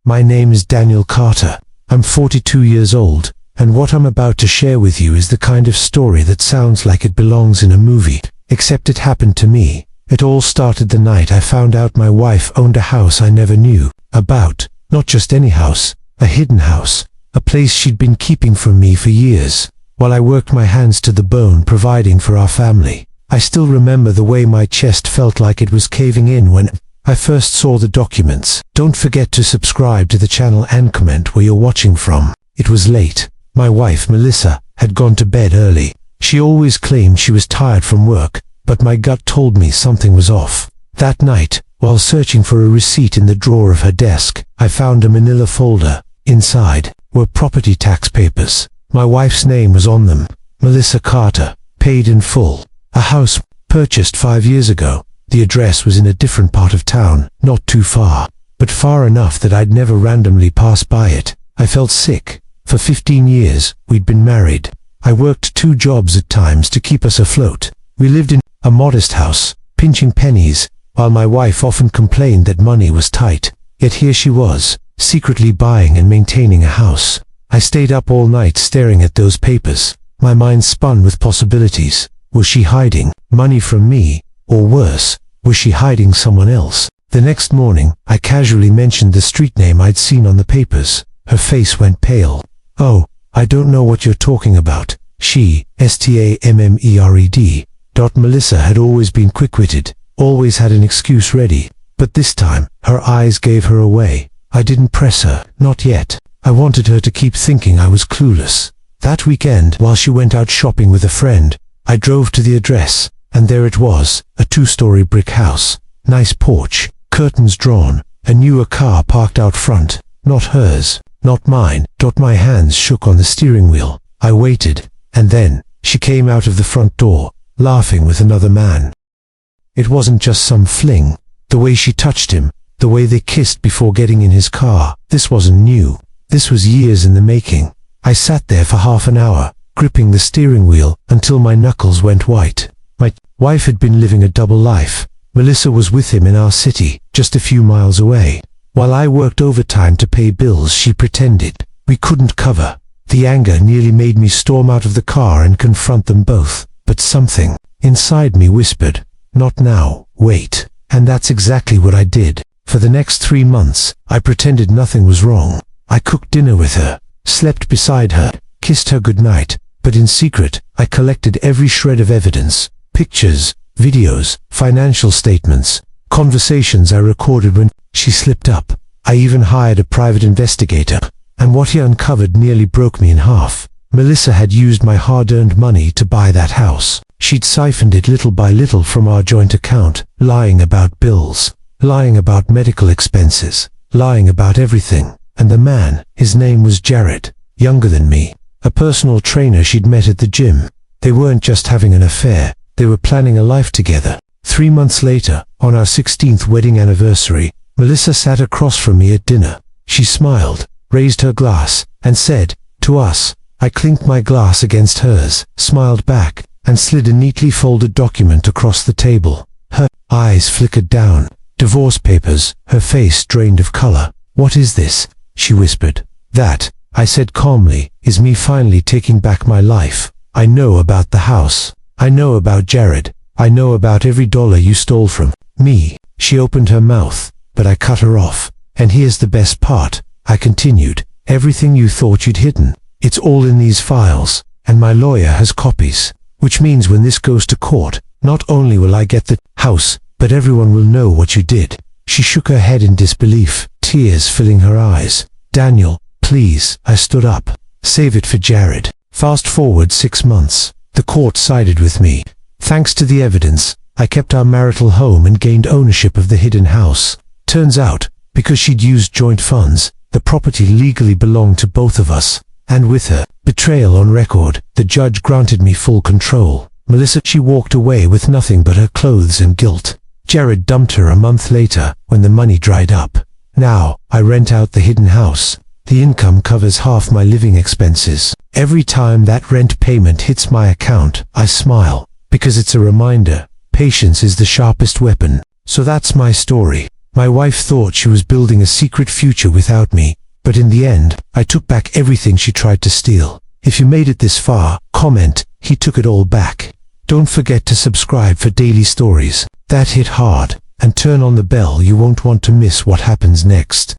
My name is Daniel Carter. I'm 42 years old, and what I'm about to share with you is the kind of story that sounds like it belongs in a movie, except it happened to me. It all started the night I found out my wife owned a house I never knew about. Not just any house, a hidden house, a place she'd been keeping from me for years, while I worked my hands to the bone providing for our family. I still remember the way my chest felt like it was caving in when I first saw the documents. Don't forget to subscribe to the channel and comment where you're watching from. It was late. My wife, Melissa, had gone to bed early. She always claimed she was tired from work, but my gut told me something was off. That night, while searching for a receipt in the drawer of her desk, I found a manila folder. Inside were property tax papers. My wife's name was on them. Melissa Carter, paid in full. A house purchased 5 years ago. The address was in a different part of town, not too far, but far enough that I'd never randomly pass by it. I felt sick. For 15 years, we'd been married. I worked 2 jobs at times to keep us afloat. We lived in a modest house, pinching pennies, while my wife often complained that money was tight. Yet here she was, secretly buying and maintaining a house. I stayed up all night staring at those papers. My mind spun with possibilities. Was she hiding money from me? Or worse, was she hiding someone else? The next morning, I casually mentioned the street name I'd seen on the papers. Her face went pale. "Oh, I don't know what you're talking about." She, S-T-A-M-M-E-R-E-D. Melissa had always been quick-witted, always had an excuse ready. But this time, her eyes gave her away. I didn't press her, not yet. I wanted her to keep thinking I was clueless. That weekend, while she went out shopping with a friend, I drove to the address. And there it was, a 2-story brick house, nice porch, curtains drawn, a newer car parked out front, not hers, not mine. My hands shook on the steering wheel. I waited, and then, she came out of the front door, laughing with another man. It wasn't just some fling. The way she touched him, the way they kissed before getting in his car, this wasn't new. This was years in the making. I sat there for half an hour, gripping the steering wheel, until my knuckles went white. My wife had been living a double life. Melissa was with him in our city, just a few miles away. While I worked overtime to pay bills she pretended we couldn't cover. The anger nearly made me storm out of the car and confront them both. But something inside me whispered, "Not now, wait." And that's exactly what I did. For the next 3 months, I pretended nothing was wrong. I cooked dinner with her, slept beside her, kissed her goodnight, but in secret, I collected every shred of evidence. Pictures, videos, financial statements, conversations I recorded when she slipped up. I even hired a private investigator, and what he uncovered nearly broke me in half. Melissa had used my hard-earned money to buy that house. She'd siphoned it little by little from our joint account, lying about bills, lying about medical expenses, lying about everything. And the man, his name was Jared, younger than me, a personal trainer she'd met at the gym. They weren't just having an affair. They were planning a life together. 3 months later, on our 16th wedding anniversary, Melissa sat across from me at dinner. She smiled, raised her glass, and said, "To us." I clinked my glass against hers, smiled back, and slid a neatly folded document across the table. Her eyes flickered down. Divorce papers, her face drained of color. "What is this?" she whispered. "That," I said calmly, "is me finally taking back my life. I know about the house. I know about Jared. I know about every dollar you stole from me." She opened her mouth, but I cut her off. "And here's the best part," I continued. "Everything you thought you'd hidden, it's all in these files, and my lawyer has copies. Which means when this goes to court, not only will I get the house, but everyone will know what you did." She shook her head in disbelief, tears filling her eyes. "Daniel, please," I stood up. "Save it for Jared." Fast forward 6 months. The court sided with me. Thanks to the evidence, I kept our marital home and gained ownership of the hidden house. Turns out, because she'd used joint funds, the property legally belonged to both of us. And with her betrayal on record, the judge granted me full control. Melissa, she walked away with nothing but her clothes and guilt. Jared dumped her a month later, when the money dried up. Now, I rent out the hidden house. The income covers half my living expenses. Every time that rent payment hits my account, I smile, because it's a reminder, patience is the sharpest weapon. So that's my story. My wife thought she was building a secret future without me, but in the end, I took back everything she tried to steal. If you made it this far, comment, "He took it all back." Don't forget to subscribe for daily stories that hit hard, and turn on the bell. You won't want to miss what happens next.